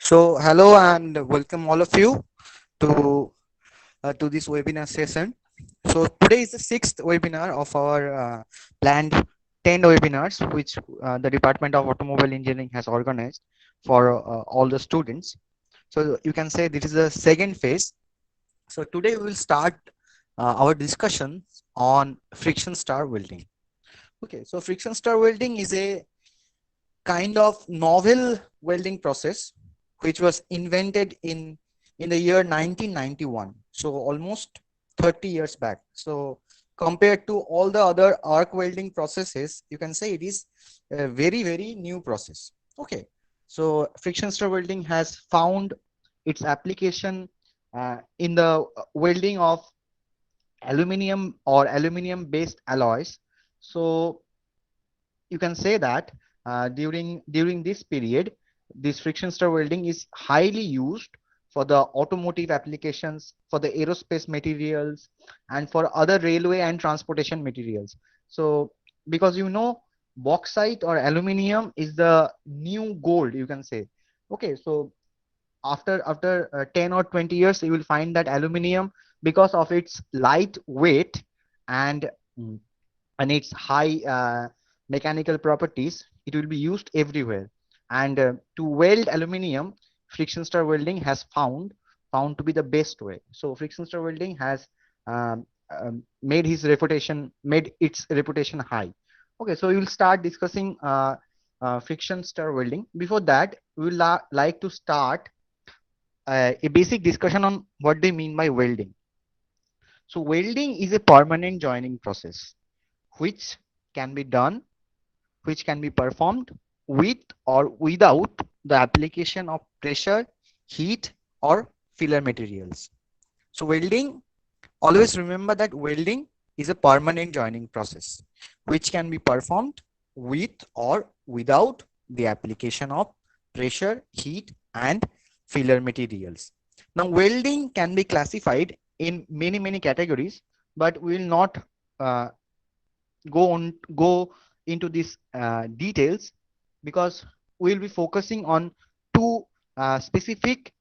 So hello and welcome all of you to to this webinar session. So today is the sixth webinar of our planned 10 webinars, which the Department of Automobile Engineering has organized for all the students. So you can say this is the second phase. So today we will start our discussion on friction stir welding. Okay, so friction stir welding is a kind of novel welding process which was invented in the year 1991, so almost 30 years back. So compared to all the other arc welding processes, you can say it is a very new process. Okay, so friction stir welding has found its application in the welding of aluminum or aluminum based alloys. So you can say that during this period, this friction stir welding is highly used for the automotive applications, for the aerospace materials, and for other railway and transportation materials. So because bauxite or aluminum is the new gold, you can say. Okay, so after 10 or 20 years, you will find that aluminum, because of its light weight and mm, and its high mechanical properties, it will be used everywhere. And to weld aluminium, friction stir welding has found to be the best way. So friction stir welding has made its reputation high. Okay, so we will start discussing friction stir welding. Before that, we will like to start a basic discussion on what they mean by welding. So welding is a permanent joining process which can be done, which can be performed with or without the application of pressure, heat, or filler materials. So welding, always remember that welding is a permanent joining process which can be performed with or without the application of pressure, heat, and filler materials. Now welding can be classified in many categories, but we will not uh, go into these details, because we'll be focusing on two specific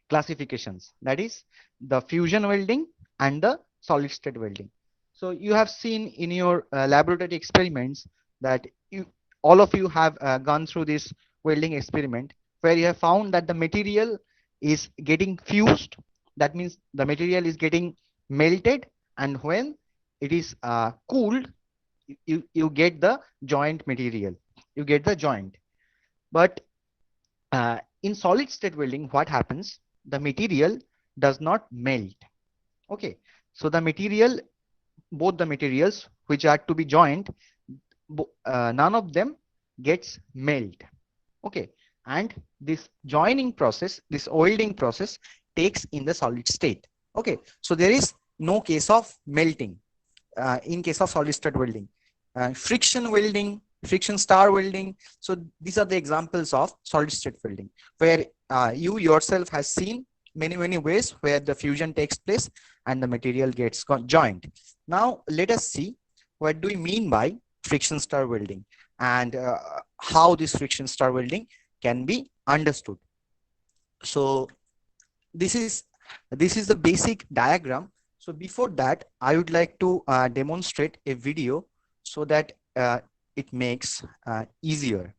classifications, that is the fusion welding and the solid state welding. So you have seen in your laboratory experiments that all of you have gone through this welding experiment, where you have found that the material is getting fused. That means the material is getting melted, and when it is cooled, you get the joint material, you get the joint. But in solid state welding, what happens, the material does not melt. Okay, so the material, both the materials which are to be joined, none of them gets melt. Okay, and this joining process, this welding process, takes in the solid state. Okay, so there is no case of melting in case of solid state welding. Friction welding, friction star welding. So these are the examples of solid state welding, where you yourself has seen many ways where the fusion takes place and the material gets joined. Now let us see what do we mean by friction star welding, and how this friction star welding can be understood. So this is this is the basic diagram. So before that, I would like to demonstrate a video so that it makes easier,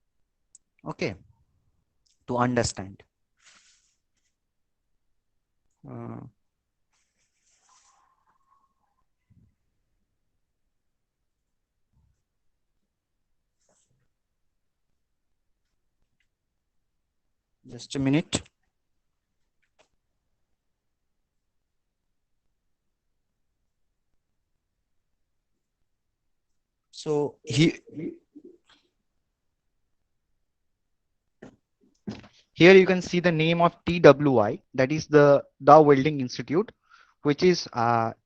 okay, to understand. uh, just a minute. So here you can see the name of TWI, that is the Dow Welding Institute, which is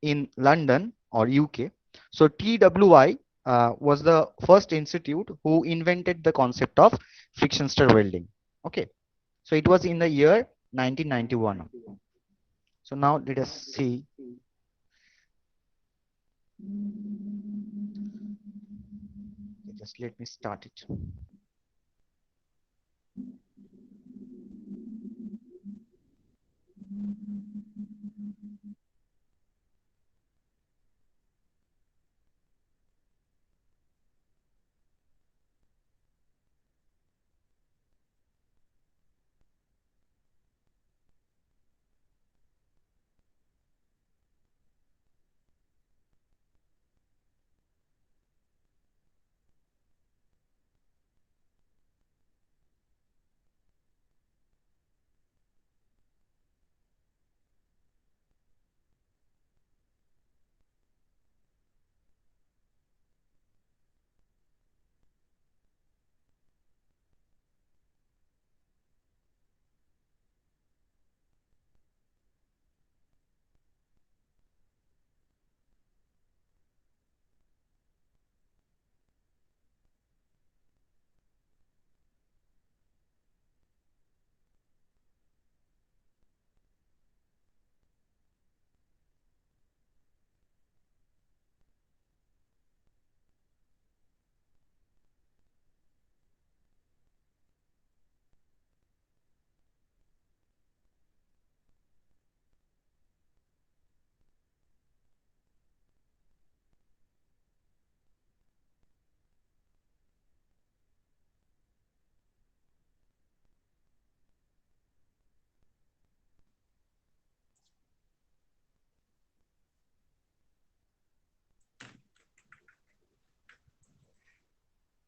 in London or UK. So TWI was the first institute who invented the concept of friction stir welding. Okay, so it was in the year 1991. So now let us see. Just let me start it.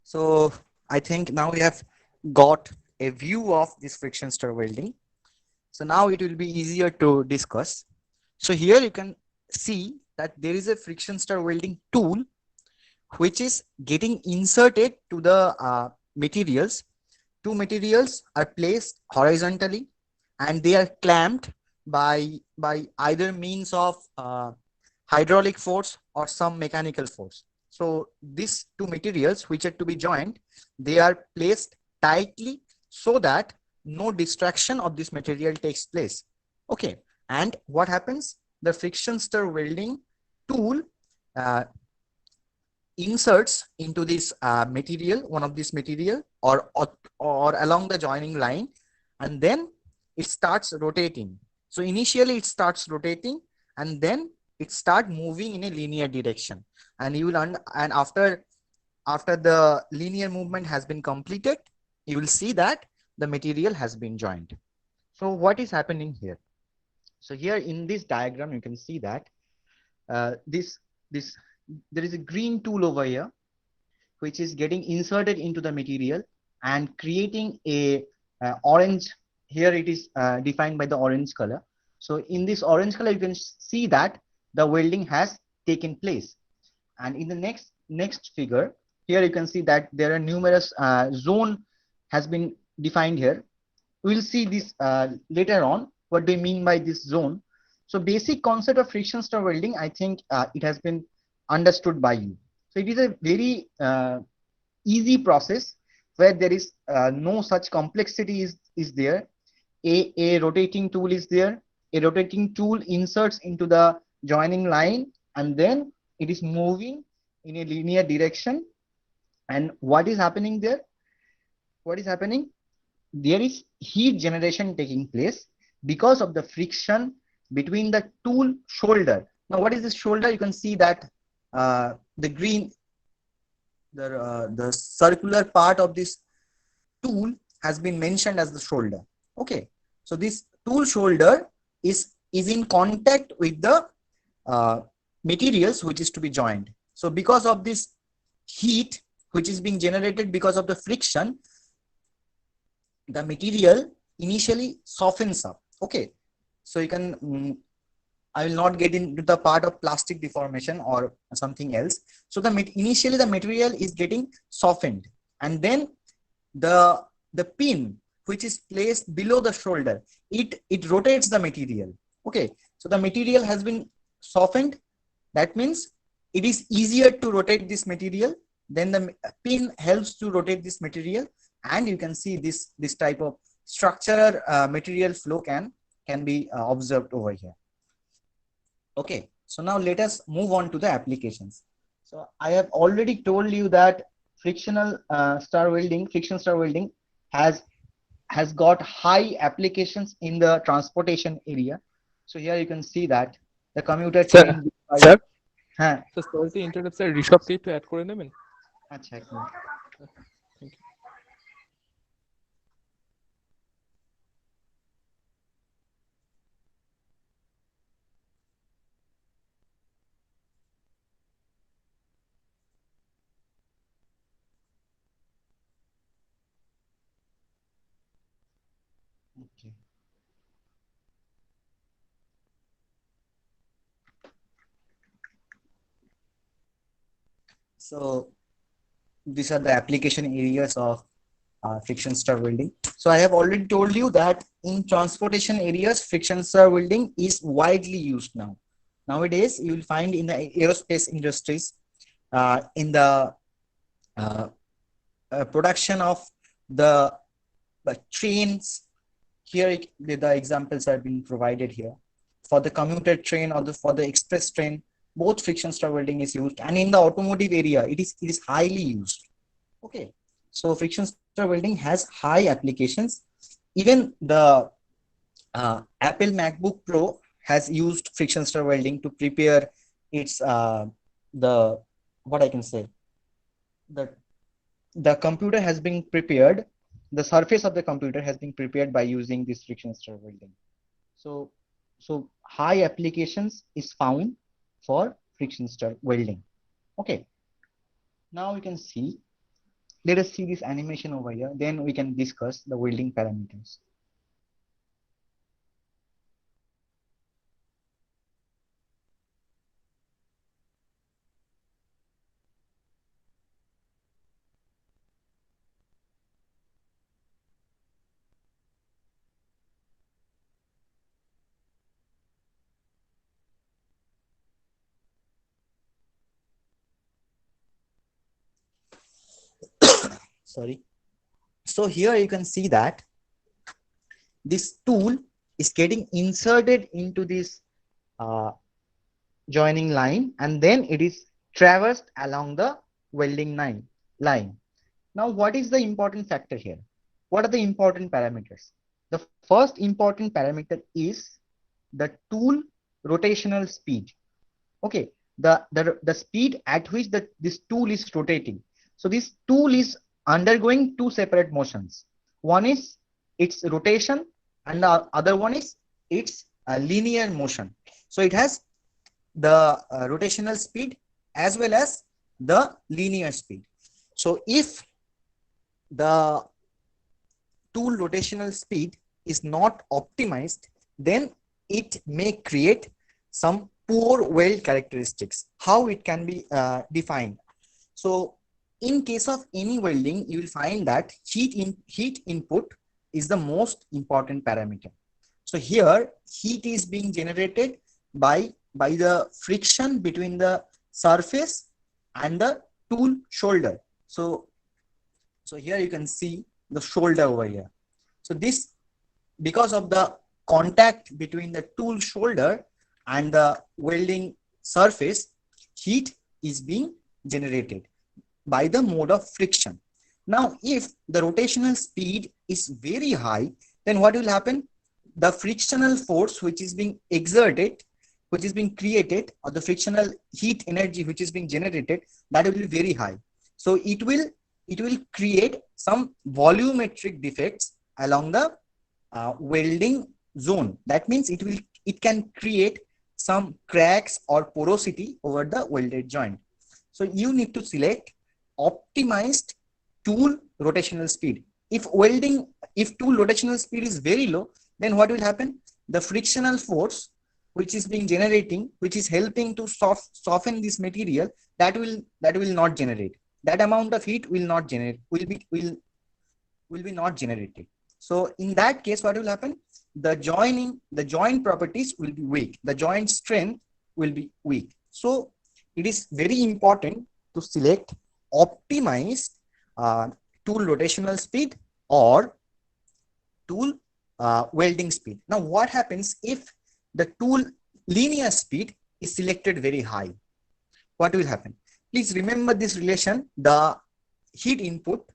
So I think now we have got a view of this friction stir welding. So now it will be easier to discuss. So here you can see that there is a friction stir welding tool which is getting inserted to the materials. Two materials are placed horizontally and they are clamped by either means of hydraulic force or some mechanical force. So these two materials which are to be joined, they are placed tightly so that no distraction of this material takes place. Okay. And what happens? The friction stir welding tool uh, inserts into this material, one of this material or along the joining line, and then it starts rotating. So initially it starts rotating and then it start moving in a linear direction, and you will and after the linear movement has been completed, you will see that the material has been joined. So what is happening here? So here in this diagram you can see that this there is a green tool over here which is getting inserted into the material and creating a orange. Here it is defined by the orange color. So in this orange color you can see that the welding has taken place. And in the next figure, here you can see that there are numerous zone has been defined here. We'll see this later on what they mean by this zone. So basic concept of friction stir welding, I think it has been understood by you. So it is a very easy process where there is no such complexity is there. A rotating tool is there. A rotating tool inserts into the joining line and then it is moving in a linear direction. And what is happening there? What is happening? There is heat generation taking place because of the friction between the tool shoulder. Now, what is this shoulder? You can see that the green, the circular part of this tool has been mentioned as the shoulder. Okay, so this tool shoulder is in contact with the uh, materials which is to be joined. So because of this heat which is being generated because of the friction, the material initially softens up. Okay, so you can I will not get into the part of plastic deformation or something else. So initially the material is getting softened, and then the pin which is placed below the shoulder, it rotates the material. Okay, so the material has been softened. That means it is easier to rotate this material. Then the pin helps to rotate this material, and you can see this type of structural material flow can be observed over here. Okay, so now let us move on to the applications. So I have already told you that friction stir welding has got high applications in the transportation area. So here you can see that the commuter sir, train by sir, হ্যাঁ sir sorry to interrupt sir, ঋষভকে একটু add করে নেবেন। আচ্ছা এক minute thank you. okay. So these are the application areas of friction stir welding. So I have already told you that in transportation areas, friction stir welding is widely used now. Nowadays, you will find in the aerospace industries, in the uh, production of the, the trains. Here, the examples are being provided here. For the commuter train or for the express train, both friction stir welding is used, and in the automotive area, it is highly used. Okay, so friction stir welding has high applications. Even the Apple MacBook Pro has used friction stir welding to prepare its the what I can say the computer has been prepared. The surface of the computer has been prepared by using this friction stir welding. So high applications is found for friction stir welding. Okay, now we can see. Let us see this animation over here. Then we can discuss the welding parameters. Sorry. So here you can see that this tool is getting inserted into this uh, joining line, and then it is traversed along the welding line. Now, what is the important factor here? What are the important parameters? The first important parameter is the tool rotational speed. Okay, the speed at which this tool is rotating. So this tool is undergoing two separate motions. One is its rotation, and the other one is its linear motion. So it has the rotational speed as well as the linear speed. So if the tool rotational speed is not optimized, then it may create some poor weld characteristics. How it can be defined? So in case of any welding, you will find that heat input is the most important parameter. So here heat is being generated by the friction between the surface and the tool shoulder. So here you can see the shoulder over here. So this, because of the contact between the tool shoulder and the welding surface, heat is being generated by the mode of friction. Now, if the rotational speed is very high, then what will happen? The frictional force which is being exerted, which is being created, or the frictional heat energy which is being generated, that will be very high. So it will create some volumetric defects along the welding zone. That means it can create some cracks or porosity over the welded joint. So you need to select optimized tool rotational speed. If tool rotational speed is very low, then what will happen? The frictional force which is being generating, which is helping to soften this material, that will not generate. That amount of heat will not generate, will be not generated. So in that case, what will happen? The joint properties will be weak. The joint strength will be weak. So it is very important to select optimized uh, tool rotational speed or tool welding speed. Now, what happens if the tool linear speed is selected very high? What will happen? Please remember this relation. The heat input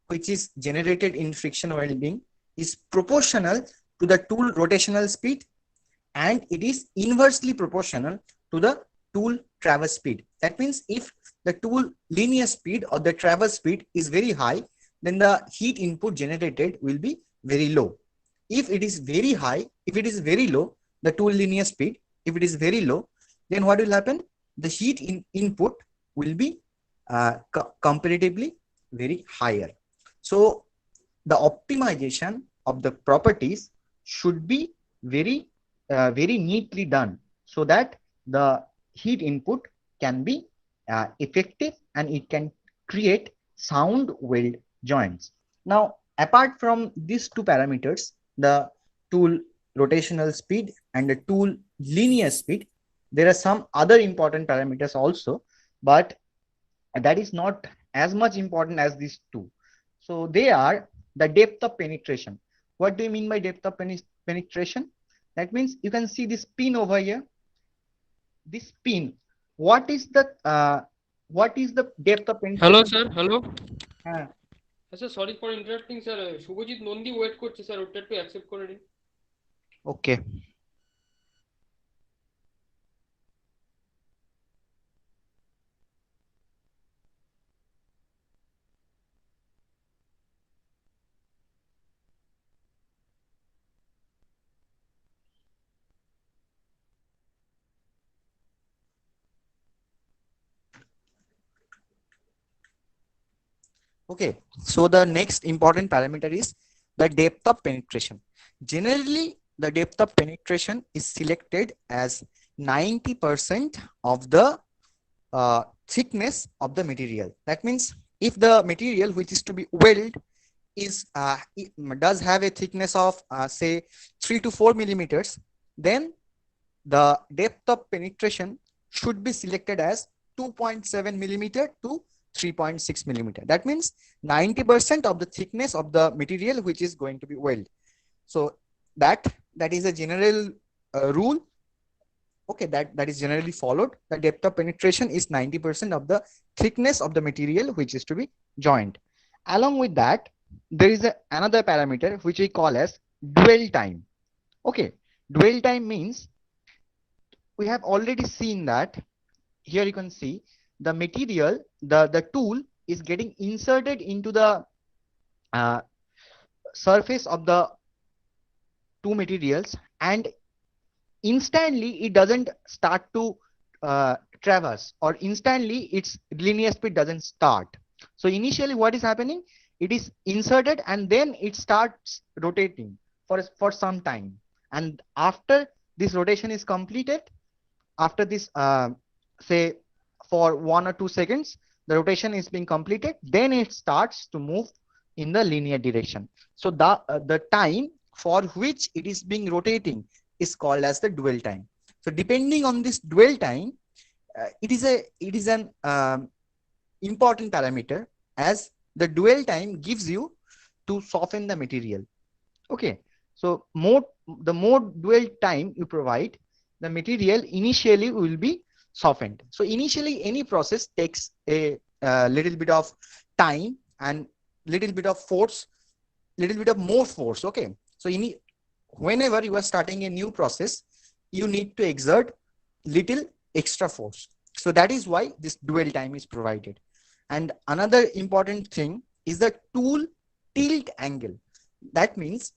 which is generated in friction welding is proportional to the tool rotational speed and it is inversely proportional to the tool traverse speed. That means if the tool linear speed or the traverse speed is very high, then the heat input generated will be very low. If it is very high, if it is very low, the tool linear speed, if it is very low, then what will happen? The heat input will be comparatively very higher. So the optimization of the properties should be very neatly done so that the heat input can be effective and it can create sound weld joints. Now, apart from these two parameters, the tool rotational speed and the tool linear speed, there are some other important parameters also, but that is not as much important as these two. So they are the depth of penetration. What do you mean by depth of penetration? That means you can see this pin over here. This pin. What is the depth of hello penetration? Sir, hello. Uh, sir, sorry for interrupting sir. Subhajit Nandi wait করছে sir, ওটা একটু accept করে নিন। Okay. Okay, so the next important parameter is the depth of penetration. Generally, the depth of penetration is selected as 90% of the thickness of the material. That means if the material which is to be welded is does have a thickness of say 3 to 4 millimeters, then the depth of penetration should be selected as 2.7 millimeter to 3.6 millimeter. That means 90% of the thickness of the material which is going to be welded. So that is a general rule. Okay, that is generally followed. The depth of penetration is 90% of the thickness of the material which is to be joined. Along with that, there is another parameter which we call as dwell time. Okay, dwell time means we have already seen that here you can see the material, the tool is getting inserted into the surface of the two materials, and instantly it doesn't start to traverse, or instantly its linear speed doesn't start. So initially what is happening, it is inserted and then it starts rotating for some time, and after this rotation is completed, after this say for 1 or 2 seconds the rotation is being completed, then it starts to move in the linear direction. So the time for which it is being rotating is called as the dwell time. So depending on this dwell time, it is an important parameter, as the dwell time gives you to soften the material. Okay, so the more dwell time you provide, the material initially will be softened. So initially any process takes a little bit of time and little bit of force, little bit of more force. Okay, so whenever you are starting a new process, you need to exert little extra force. So that is why this dwell time is provided. And another important thing is the tool tilt angle. That means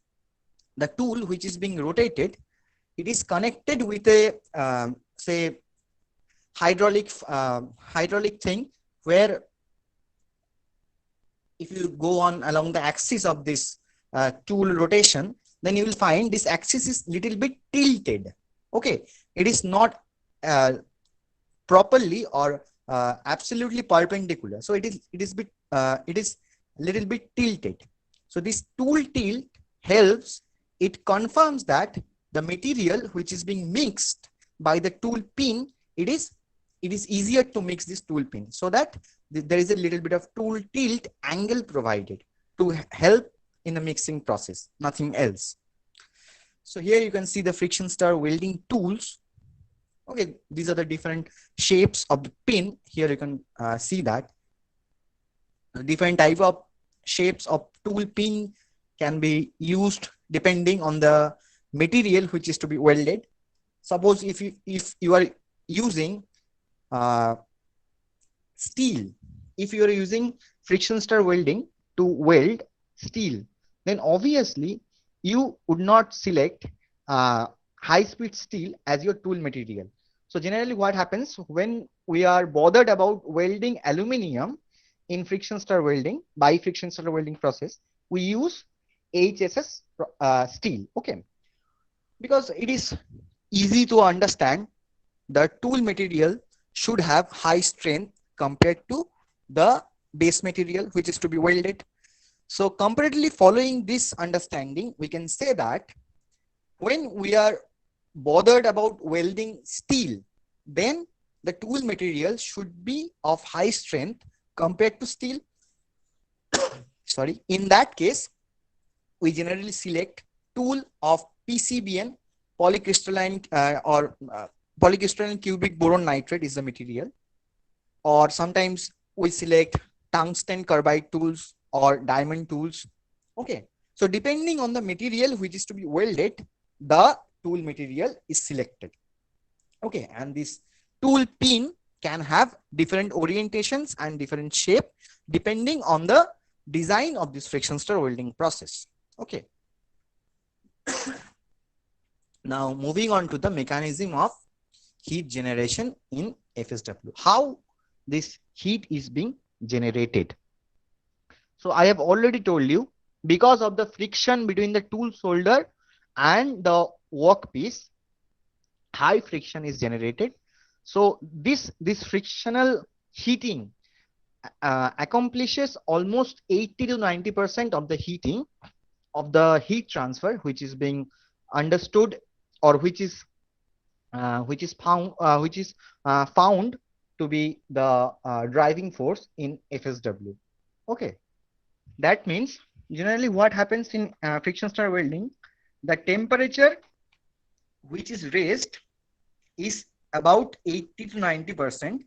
the tool which is being rotated, it is connected with a say hydraulic thing, where if you go on along the axis of this tool rotation, then you will find this axis is little bit tilted. Okay, it is not properly or absolutely perpendicular. So it is little bit tilted. So this tool tilt helps, it confirms that the material which is being mixed by the tool pin, it is easier to mix this tool pin, so that there is a little bit of tool tilt angle provided to help in the mixing process, nothing else. So here you can see the friction stir welding tools. Okay, these are the different shapes of the pin. Here you can see that different type of shapes of tool pin can be used depending on the material which is to be welded. suppose if you are using steel, if you are using friction stir welding to weld steel, then obviously you would not select high speed steel as your tool material. So generally what happens when we are bothered about welding aluminium in friction stir welding, by friction stir welding process, we use HSS steel, okay? Because it is easy to understand, the tool material should have high strength compared to the base material which is to be welded. So comparatively following this understanding, we can say that when we are bothered about welding steel, then the tool material should be of high strength compared to steel. Sorry, in that case, we generally select tool of PCBN, polycrystalline polycrystalline cubic boron nitride is the material, or sometimes we select tungsten carbide tools or diamond tools. Okay, so depending on the material which is to be welded, the tool material is selected. Okay, and this tool pin can have different orientations and different shape depending on the design of this friction stir welding process. Okay. Now moving on to the mechanism of heat generation in FSW. How this heat is being generated. So I have already told you, because of the friction between the tool shoulder and the workpiece, high friction is generated. So this frictional heating accomplishes almost 80 to 90% of the heating of the heat transfer, which is being understood, or which is found to be the driving force in FSW. Okay, that means generally what happens in friction stir welding, the temperature which is raised is about 80 to 90%.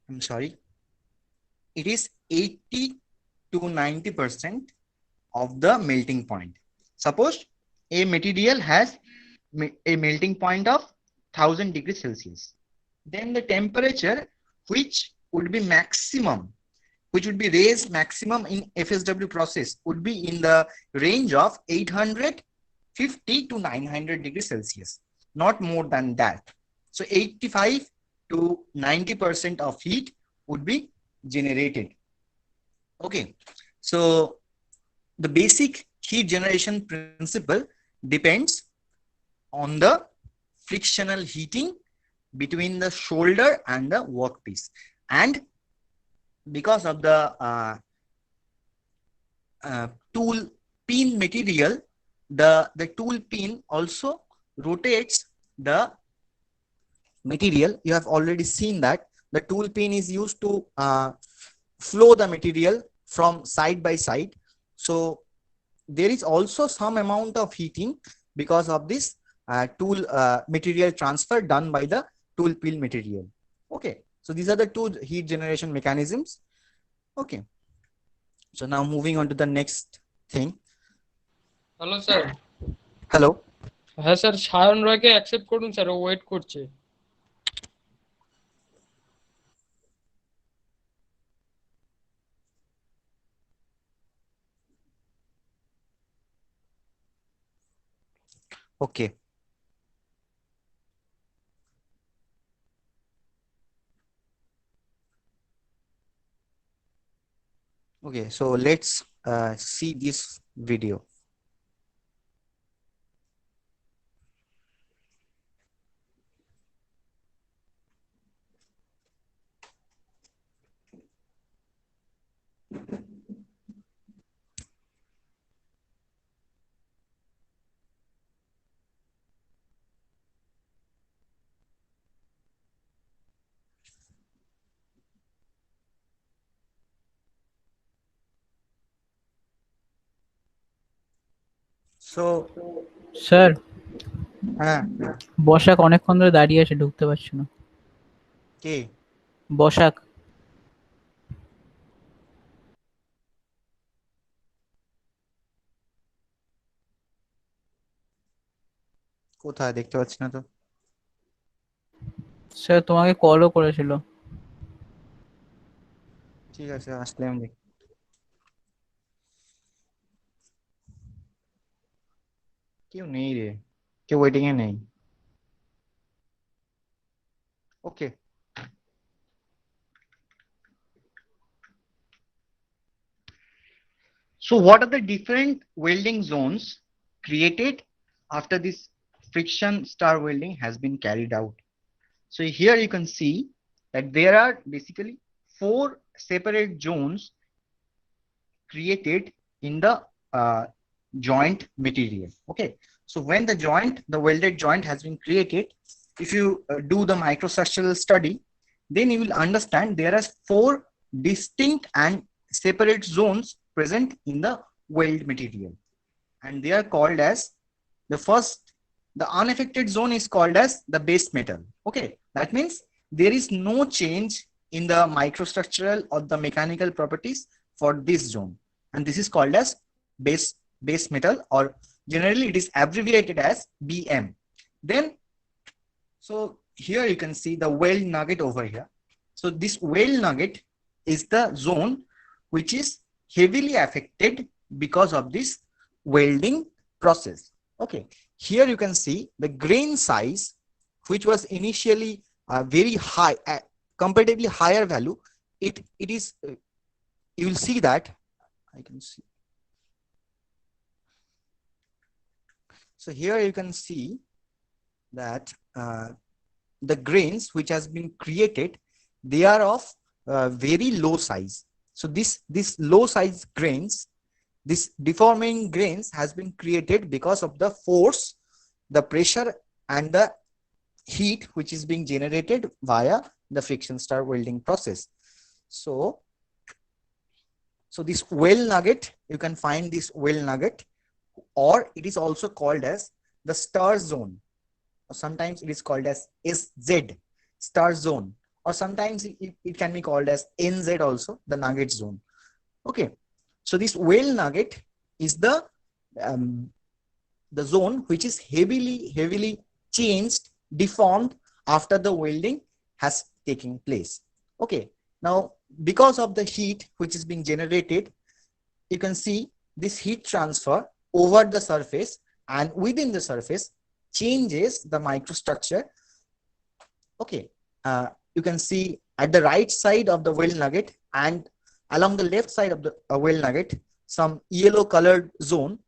I'm sorry, it is 80 to 90% of the melting point. Suppose a material has a melting point of 1000 degrees Celsius. Then the temperature which would be maximum, which would be raised maximum in FSW process, would be in the range of 850 to 900 degrees Celsius, not more than that. So 85 to 90% of heat would be generated. Okay, so the basic heat generation principle depends on the frictional heating between the shoulder and the workpiece, and because of the tool pin material, the tool pin also rotates the material. You have already seen that the tool pin is used to flow the material from side by side. So there is also some amount of heating because of this tool material transfer done by the tool pin material. Okay, so these are the two heat generation mechanisms. Okay, so now moving on to the next thing. Hello sir. Hello. হ্যাঁ sir, Sayan রয়কে accept করুন sir, ও wait করছে। Okay. Okay, so let's see this video. So sir হ্যাঁ, বসাক অনেকক্ষণ ধরে দাঁড়িয়ে আছে, ঢুকতে পারছি না। কে? বসাক। কোথায় দেখতে পাচ্ছি না তো। স্যার তোমাকে কলও করেছিল। ঠিক আছে, আসলে আমি দেখি। কেউ নেই রে, কেউ ওয়েটিং এ নেই। ওকে, so what are the different welding zones created after this friction stir welding has been carried out? So here you can see that there are basically 4 separate zones created in the joint material. Okay, so when the welded joint has been created, if you do the microstructural study, then you will understand there are 4 distinct and separate zones present in the weld material, and they are called as the unaffected zone is called as the base metal. Okay, that means there is no change in the microstructural or the mechanical properties for this zone, and this is called as base metal, or generally it is abbreviated as BM. Then, so here you can see the weld nugget over here. So this weld nugget is the zone which is heavily affected because of this welding process. Okay, here you can see the grain size, which was initially very high, comparatively higher value. It is, you will see that, I can see. So here you can see that the grains which has been created, they are of very low size. So this low size grains, this deforming grains has been created because of the force, the pressure, and the heat which is being generated via the friction stir welding process. So this weld nugget, you can find this weld nugget, or it is also called as the stir zone, or sometimes it is called as SZ, star zone, or sometimes it can be called as NZ also, the nugget zone. Okay, so this weld nugget is the zone which is heavily changed, deformed after the welding has taken place. Okay, now because of the heat which is being generated, you can see this heat transfer over the surface and within the surface changes the microstructure. Okay, you can see at the right side of the weld nugget and along the left side of the weld nugget some yellow colored zone.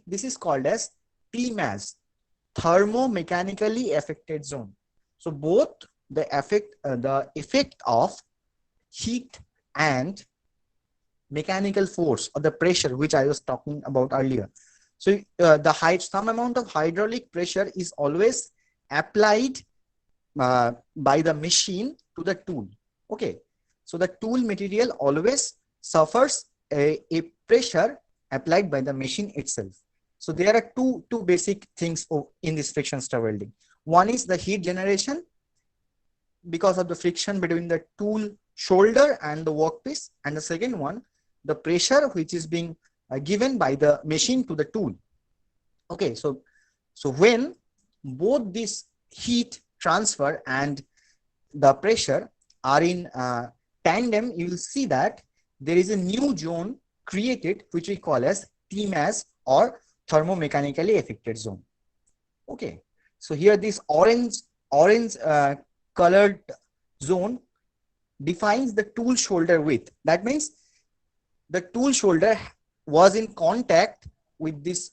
This is called as TMAZ, thermomechanically affected zone. So both the effect of heat and mechanical force or the pressure which I was talking about earlier. So some amount of hydraulic pressure is always applied by the machine to the tool. Okay, so the tool material always suffers a pressure applied by the machine itself. So there are two basic things in this friction stir welding. One is the heat generation because of the friction between the tool shoulder and the workpiece, and the second one, the pressure which is being given by the machine to the tool. Okay, so when both this heat transfer and the pressure are in tandem, you will see that there is a new zone created which we call as TMAZ, or thermomechanically affected zone. Okay, so here this orange colored zone defines the tool shoulder width. That means the tool shoulder was in contact with this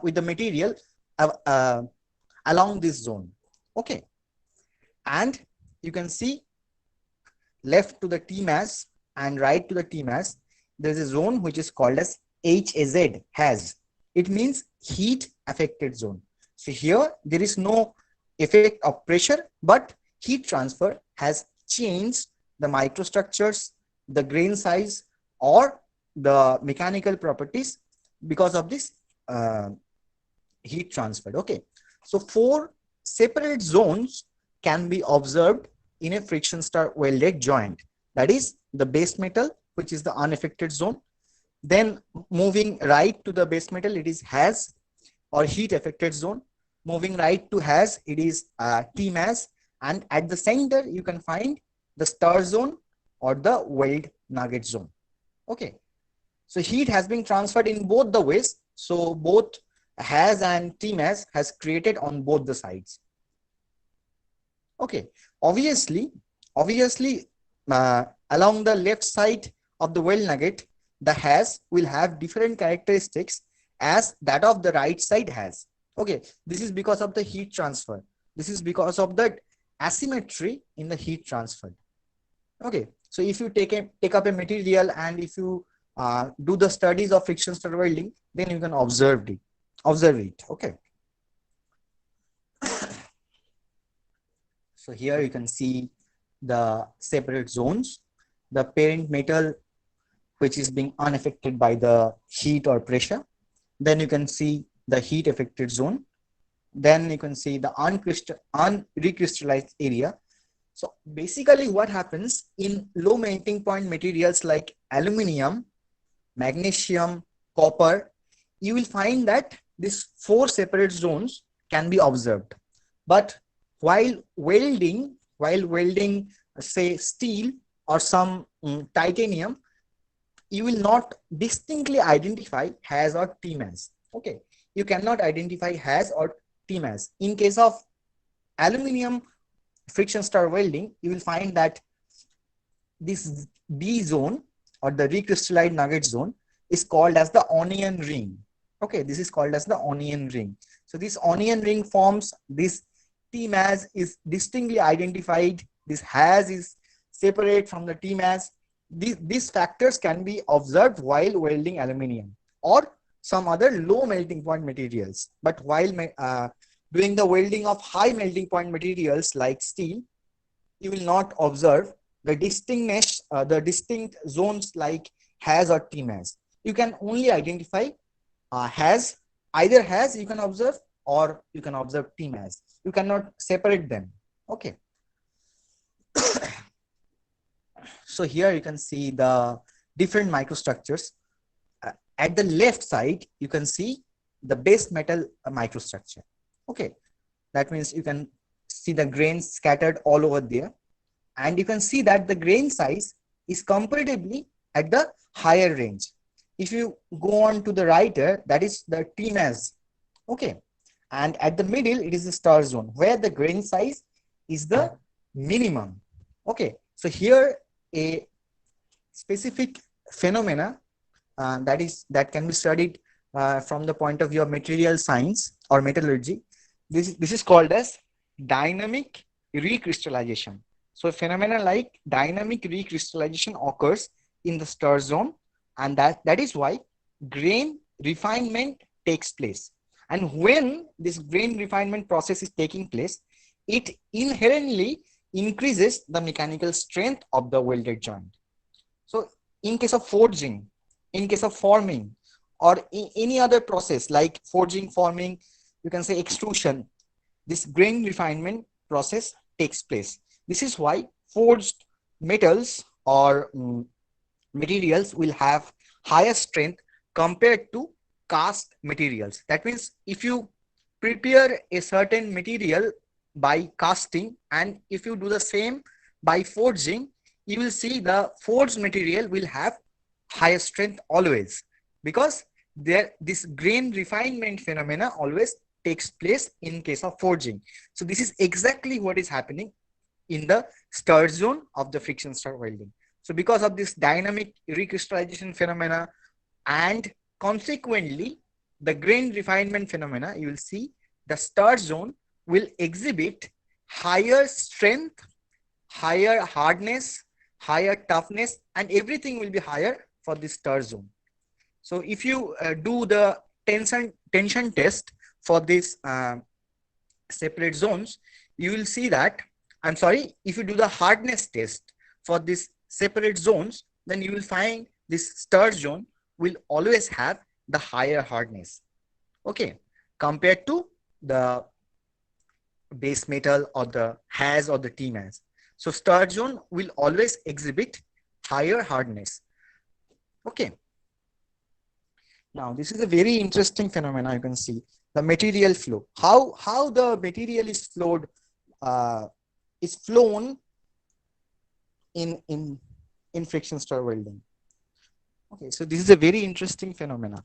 with the material along this zone. Okay, and you can see left to the TMAZ and right to the TMAZ, there is a zone which is called as HAZ. It means heat affected zone. So here there is no effect of pressure, but heat transfer has changed the microstructures, the grain size, or the mechanical properties because of this heat transfer. Okay, so 4 separate zones can be observed in a friction stir welded joint. That is the base metal, which is the unaffected zone. Then moving right to the base metal, it is HAZ, or heat affected zone. moving right to has, it is T mass, and at the center you can find the star zone or the weld nugget zone. Okay, so heat has been transferred in both the ways. So both has and T mass has created on both the sides. Okay, obviously, along the left side of the weld nugget, the has will have different characteristics as that of the right side has. Okay, this is because of the heat transfer. This is because of the asymmetry in the heat transfer. Okay, so if you take up a material and if you do the studies of friction stir welding, then you can observe it. Okay. So here you can see the separate zones, the parent metal which is being unaffected by the heat or pressure. Then you can see the heat affected zone. Then you can see the unrecrystallized area. So basically what happens in low melting point materials like aluminum, magnesium, copper, you will find that these 4 separate zones can be observed. But while welding, say steel or some titanium, you will not distinctly identify has or T mass. Okay, you cannot identify has or T mass. In case of aluminum friction stir welding, you will find that this D zone or the recrystallized nugget zone is called as the onion ring. Okay, this is called as the onion ring. So this onion ring forms this T mass is distinctly identified. This has is separate from the T mass. These factors can be observed while welding aluminum or some other low melting point materials. But while doing the welding of high melting point materials like steel, you will not observe the distinctness, the distinct zones like has or T mass. You can only identify has, either has you can observe or you can observe T mass. You cannot separate them. Okay. So here you can see the different microstructures. At the left side, you can see the base metal microstructure. Okay, that means you can see the grains scattered all over there. And you can see that the grain size is comparatively at the higher range. If you go on to the right, that is the T mass. Okay, and at the middle, it is the star zone where the grain size is the minimum. Okay, so here a specific phenomena that can be studied from the point of view of material science or metallurgy. This is called as dynamic recrystallization. So a phenomena like dynamic recrystallization occurs in the star zone, and that is why grain refinement takes place. And when this grain refinement process is taking place, it inherently increases the mechanical strength of the welded joint. So in case of forging, in case of forming, or any other process like forging, forming, you can say extrusion, this grain refinement process takes place. This is why forged metals or materials will have higher strength compared to cast materials. That means if you prepare a certain material by casting and if you do the same by forging, you will see the forged material will have higher strength always, because this grain refinement phenomena always takes place in case of forging. So this is exactly what is happening in the stir zone of the friction stir welding. So because of this dynamic recrystallization phenomena and consequently the grain refinement phenomena, you will see the stir zone will exhibit higher strength, higher hardness, higher toughness, and everything will be higher for this stir zone. So if you do the tension test for these separate zones, you will see that, if you do the hardness test for these separate zones, then you will find this stir zone will always have the higher hardness, okay, compared to the base metal or the has or the T mass. So stir zone will always exhibit higher hardness. Okay. Now, this is a very interesting phenomenon. You can see the material flow. How the material is flowed, is flown in friction stir welding. Okay, so this is a very interesting phenomenon.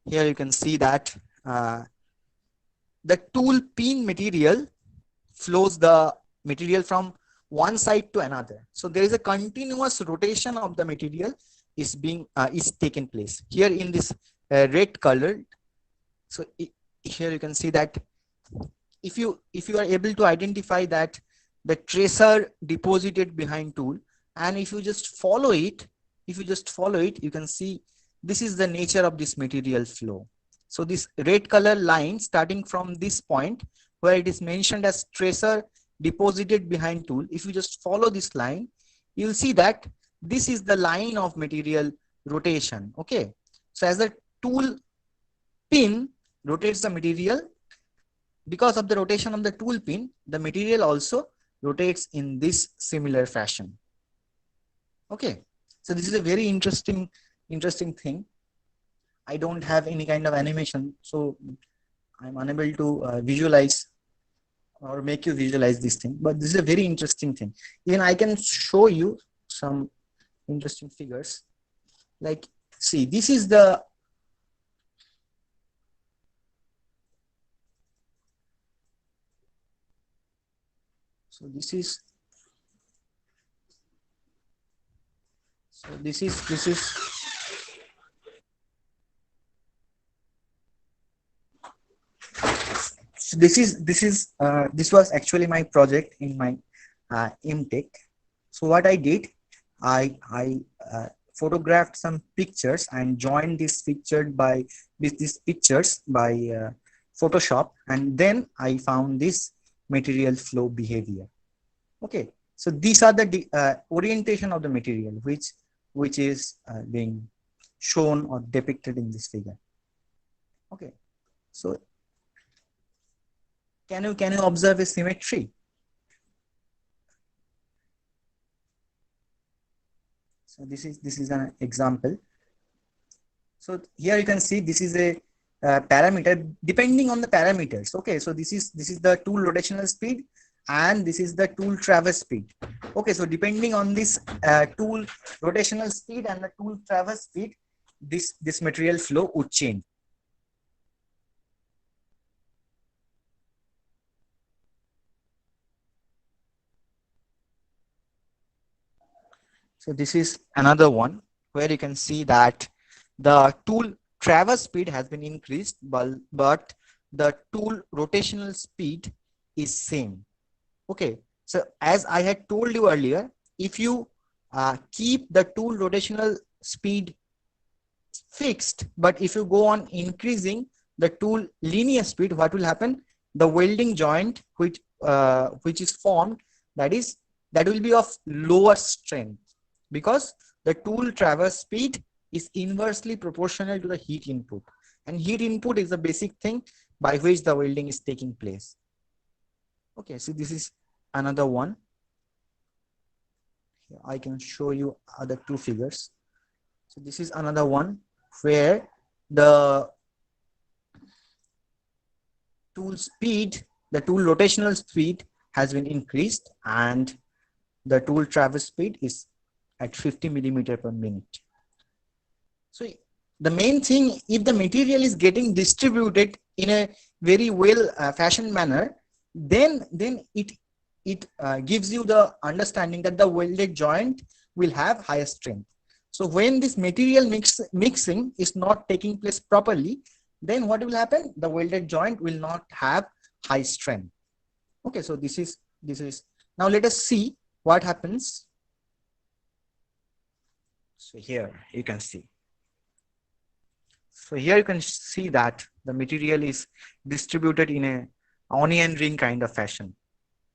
Here you can see that the tool pin material flows the material from one side to another. So there is a continuous rotation of the material is taken place here in this red colored. So here you can see that if you are able to identify that the tracer deposited behind tool, and if you just follow it, you can see this is the nature of this material flow. So this red color line starting from this point where it is mentioned as tracer deposited behind tool, if you just follow this line, you'll see that this is the line of material rotation. Okay, so as the tool pin rotates the material, because of the rotation of the tool pin, the material also rotates in this similar fashion. Okay, so this is a very interesting thing. I don't have any kind of animation, so I'm unable to visualize or make you visualize this thing, but this is a very interesting thing. Even I can show you some interesting figures. Like, see, this is the this is this was actually my project in my MTech. So what I did, I photographed some pictures and joined these pictures by Photoshop, and then I found this material flow behavior. Okay, so these are the orientation of the material which is being shown or depicted in this figure. Okay, so can you observe a symmetry? So this is an example. So here you can see this is a parameter depending on the parameters. Okay, so this is the tool rotational speed and this is the tool traverse speed. Okay, so depending on this tool rotational speed and the tool traverse speed, this material flow would change. So this is another one where you can see that the tool traverse speed has been increased, but the tool rotational speed is same. Okay, so as I had told you earlier, if you keep the tool rotational speed fixed, but if you go on increasing the tool linear speed, what will happen? The welding joint which is formed, that will be of lower strength, because the tool traverse speed is inversely proportional to the heat input, and heat input is the basic thing by which the welding is taking place. Okay, so this is another one. Here I can show you other two figures. So this is another one where the tool rotational speed has been increased and the tool traverse speed is at 50 millimeter per minute. So the main thing, if the material is getting distributed in a very well fashioned manner, then it gives you the understanding that the welded joint will have higher strength. So when this material mixing is not taking place properly, then what will happen? The welded joint will not have high strength. Okay, so this is now let us see what happens. So here you can see. So here you can see that the material is distributed in a onion ring kind of fashion.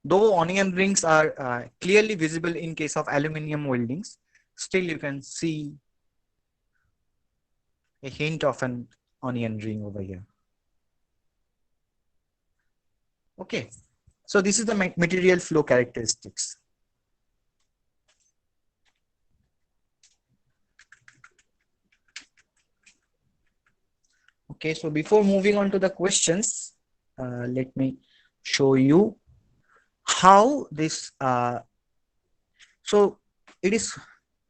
Though onion rings are clearly visible in case of aluminum weldings, still you can see a hint of an onion ring over here. Okay, so this is the material flow characteristics. Okay, so before moving on to the questions, let me show you how this. So it is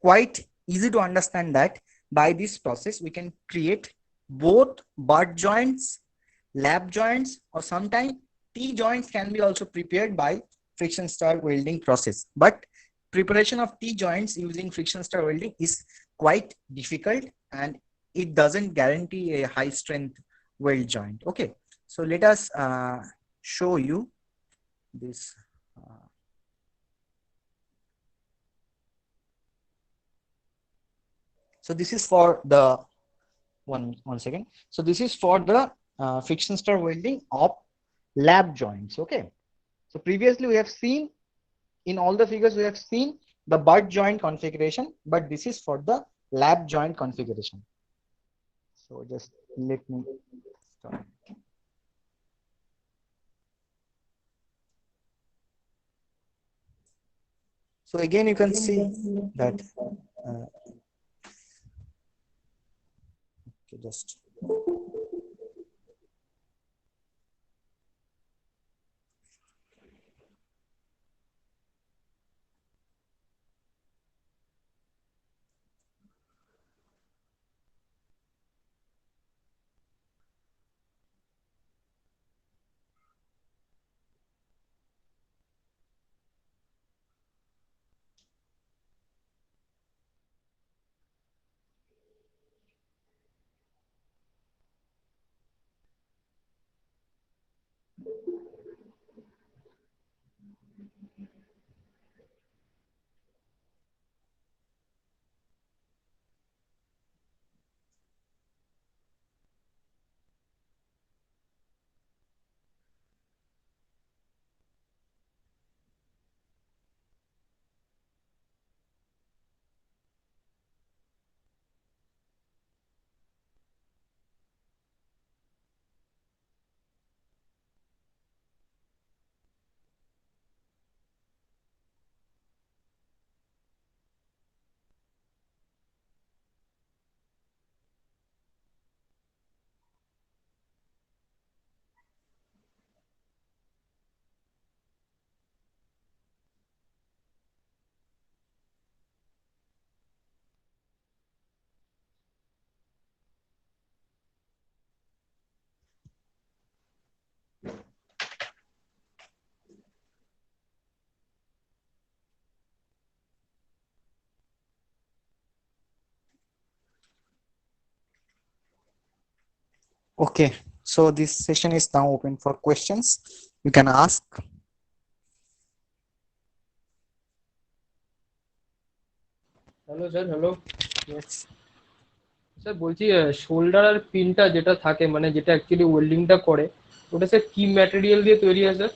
quite easy to understand that by this process we can create both butt joints, lap joints, or sometimes T joints can be also prepared by friction stir welding process. But preparation of T joints using friction stir welding is quite difficult and it doesn't guarantee a high strength weld joint. Okay, so let us show you this. So this is for the one second. So this is for the friction stir welding of lap joints. Okay. So previously we have seen in all the figures we have seen the butt joint configuration, but this is for the lap joint configuration. So just let me start. So again, you can see that. Okay, just. Okay, so this session is now open for questions. You can ask. Hello sir, hello Yes. Sir. বলছি shoulder আর পিনটা যেটা থাকে, মানে যেটা actually ওয়েল্ডিংটা করে, ওটা sir কি material দিয়ে তৈরি হয় স্যার?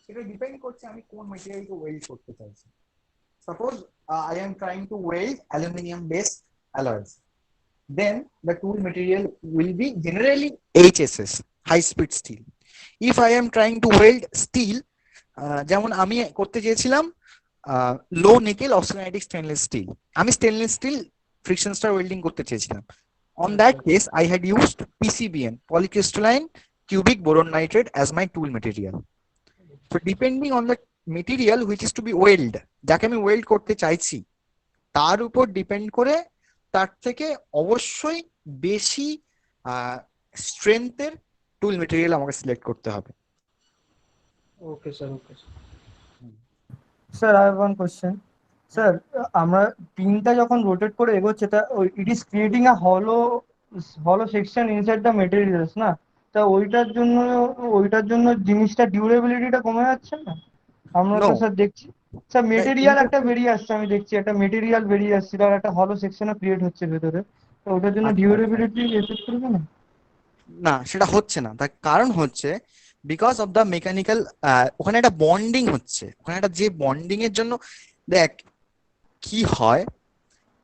সেটা ডিপেন্ড করছে আমি কোন ম্যাটেরিয়ালকে ওয়েল্ড করতে চাইছি। Suppose I am trying to weld aluminum based alloys, then the tool material will be generally HSS, high speed steel. If I am trying to weld steel, যেমন আমি করতে চেয়েছিলাম লো নিকেল অস্টেনাইটিক স্টেনলেস স্টিল, আমি stainless steel friction stir welding করতে চেয়েছিলাম। On that case, I had used PCBN, polycrystalline cubic boron nitride, as my tool material. So depending on the material which is to be weld, যাকে আমি well করতে চাইছি তার উপর depend করে তার থেকে অবশ্যই বেশি স্ট্রেংথের টুল মেটেরিয়াল আমাকে সিলেক্ট করতে হবে। ওকে sir, okay sir. Sir I have one question. Sir আমরা পিনটা যখন রোটেট করে এগোচ্ছে তা ইট ইজ ক্রিয়েটিং আ হলো সেকশন ইনসাইড দ্য মেটেরিয়ালস না, তা ওইটার জন্য জিনিসটা ডিউরেবিলিটিটা কমে যাচ্ছে না? আমরা তো No. স্যার দেখছি স্যার মেটেরিয়াল একটা বেরিয়ে আসছে, আমি দেখছি একটা মেটেরিয়াল বেরিয়ে আসছে আর একটা হলো সেকশনও ক্রিয়েট হচ্ছে ভেতরে, তো ওটার জন্য ডিউরেবিলিটি এফেক্ট করবে না? না, সেটা হচ্ছে না। তার কারণ হচ্ছে বিকজ অফ দ্য মেকানিক্যাল, ওখানে একটা বন্ডিং হচ্ছে, ওখানে একটা যে বন্ডিং এর জন্য দেখ কি হয়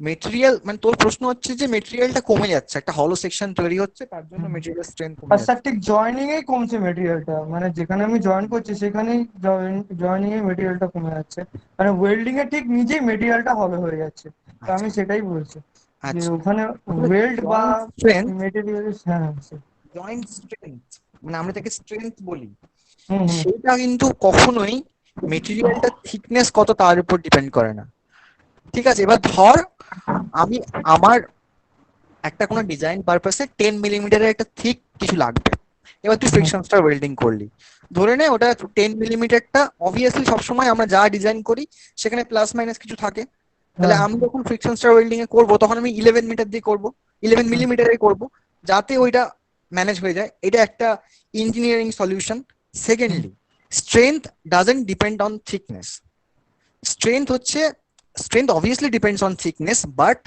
মেটেরিয়াল, মানে তোর প্রশ্ন হচ্ছে যে মেটেরিয়ালটা কমে যাচ্ছে, একটা হলো সেকশন তৈরি হচ্ছে তার জন্য মেটেরিয়াল স্ট্রেংথ কমে আর যাচ্ছে। স্যার ঠিক জয়েনিং এই কমছে মেটেরিয়ালটা, মানে যেখানে আমি জয়েন করছি সেখানেই জয়েনিং এ মেটেরিয়ালটা কমে যাচ্ছে, মানে ওয়েল্ডিং এ ঠিক নিজেই মেটেরিয়ালটা হলো হয়ে যাচ্ছে, তো আমি সেটাই বলছি। যে আচ্ছা, ওখানে ওয়েল্ড বা স্ট্রেংথ, মেটেরিয়াল, হ্যাঁ স্যার। জয়েন্ট স্ট্রেংথ মানে আমরা তাকে স্ট্রেংথ বলি, হুম হুম। সেটা কিন্তু কখনোই মেটেরিয়ালটা থিকনেস কত তার উপর ডিপেন্ড করে না। ঠিক আছে, এবার ধর আমি আমার একটা কোনো ডিজাইন পারপাসে 10 মিলিমিটারের একটা থিক কিছু লাগবে, এবার তুই ফ্রিকশন স্টার ওয়েল্ডিং করলি, ধরে নে ওটা 10 মিলিমিটারটা, অবভিয়াসলি সবসময় আমরা যা ডিজাইন করি সেখানে প্লাস মাইনাস কিছু থাকে, তাহলে হ্যাঁ। আমি যখন ফ্রিকশন স্টার ওয়েল্ডিং এ করবো তখন আমি 11 মিটার দিয়ে করবো, 11 মিলিমিটারে করবো, যাতে ওইটা ম্যানেজ হয়ে যায়। এটা একটা engineering solution. Secondly, strength doesn't depend on thickness. Strength হচ্ছে, strength obviously depends on thickness, but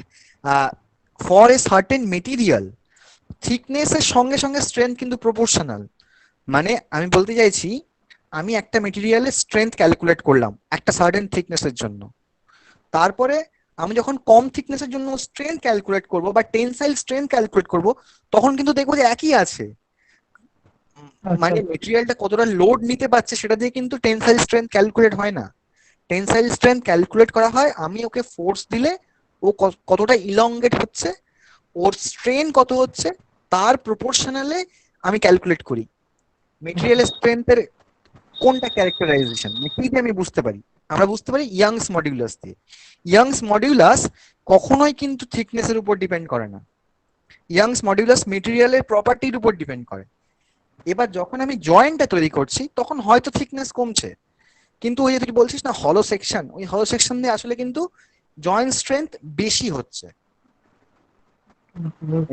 for a certain material thickness এর সঙ্গে সঙ্গে স্ট্রেংথ কিন্তু প্রপোর্শনাল। মানে আমি বলতে চাইছি, আমি একটা মেটেরিয়ালের স্ট্রেংথ ক্যালকুলেট করলাম একটা সার্টেন থিকনেসের জন্য, তারপরে আমি যখন কম থিকনেসের জন্য স্ট্রেংথ ক্যালকুলেট করব বা টেনসাইল স্ট্রেংথ ক্যালকুলেট করব, তখন কিন্তু দেখবো যে একই আছে। মানে মেটেরিয়ালটা কতটা লোড নিতে পারছে সেটা দিয়ে কিন্তু টেনসাইল স্ট্রেংথ ক্যালকুলেট হয় না। টেনসাইল স্ট্রেংথ ক্যালকুলেট করা হয় আমি ওকে ফোর্স দিলে ও কতটা ইলংগেট হচ্ছে, ওর স্ট্রেন কত হচ্ছে তার প্রপোর্শনালে আমি ক্যালকুলেট করি মেটেরিয়ালের স্ট্রেংথের কোনটা ক্যারেক্টারাইজেশন, কি দিয়ে আমি বুঝতে পারি। আমরা বুঝতে পারি ইয়াংস মডিউলাস দিয়ে। ইয়াংস মডিউলাস কখনোই কিন্তু থিকনেসের উপর ডিপেন্ড করে না, ইয়াংস মডিউলাস মেটেরিয়ালের প্রপার্টির উপর ডিপেন্ড করে। এবার যখন আমি জয়েন্টটা তৈরি করছি তখন হয়তো থিকনেস কমছে, কিন্তু ওই যে তুই বলছিস না হলো সেকশন, ওই হলো সেকশন দিয়ে আসলে কিন্তু জয়েন্ট স্ট্রেংথ বেশি হচ্ছে।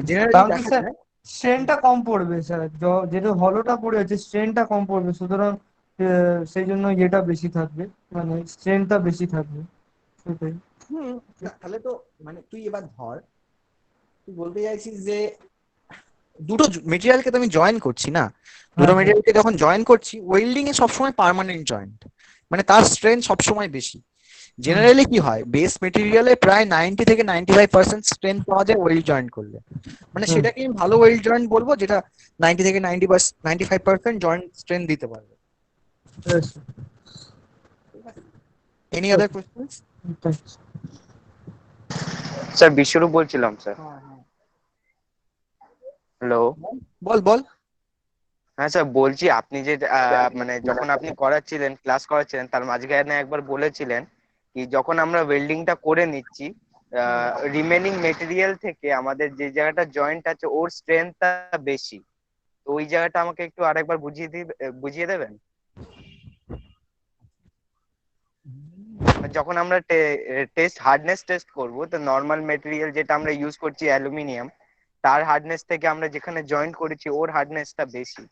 জেনারেলি তাহলে দেখা স্যার যায় স্ট্রেনটা কম পড়বে স্যার, যেহেতু হলোটা পড়ে আছে স্ট্রেনটা কম পড়বে, সুতরাং সেই জন্য ইয়েটা বেশি থাকবে, মানে স্ট্রেনটা বেশি থাকবে, সেটাই। তাহলে তো মানে তুই এবার ধর, তুই বলতে চাইছিস যে দুটো মেটেরিয়ালকে তো আমি জয়েন করছি না, দুটো হ্যাঁ মেটেরিয়ালকে যখন জয়েন করছি ওয়েল্ডিং এ সবসময় পার্মানেন্ট জয়েন্ট, মানে তার স্ট্রেংথ সবসময় বেশি। জেনারেলি কি হয়, বেস মেটেরিয়ালে প্রায় 90 থেকে 95% স্ট্রেংথ পাওয়া যায় ওয়েল্ড জয়েন্ট করলে, মানে সেটাকে আমি ভালো ওয়েল্ড জয়েন্ট বলবো যেটা 90 থেকে 95% জয়েন্ট স্ট্রেংথ দিতে পারবে। Any other questions? স্যার বিশ্বরূপ বলছিলাম স্যার। হ্যালো। বল বল। হ্যাঁ স্যার বলছি, আপনি যে মানে যখন আপনি করাচ্ছিলেন, ক্লাস করাচ্ছিলেন, তার মাঝখানে একবার বলেছিলেন কি যখন আমরা ওয়েল্ডিংটা করে নিচ্ছি রিমেনিং মেটেরিয়াল থেকে আমাদের যে জায়গাটা জয়েন্ট আছে ওর স্ট্রেংথটা বেশি, তো ওই জায়গাটা আমাকে একটু আরেকবার বুঝিয়ে দেবেন। যখন আমরা হার্ডনেস টেস্ট করব, তো নর্মাল মেটেরিয়াল যেটা আমরা ইউজ করছি অ্যালুমিনিয়াম, তার হার্ডনেস থেকে আমরা যেখানে জয়েন্ট করেছি ওর হার্ডনেসটা বেশি,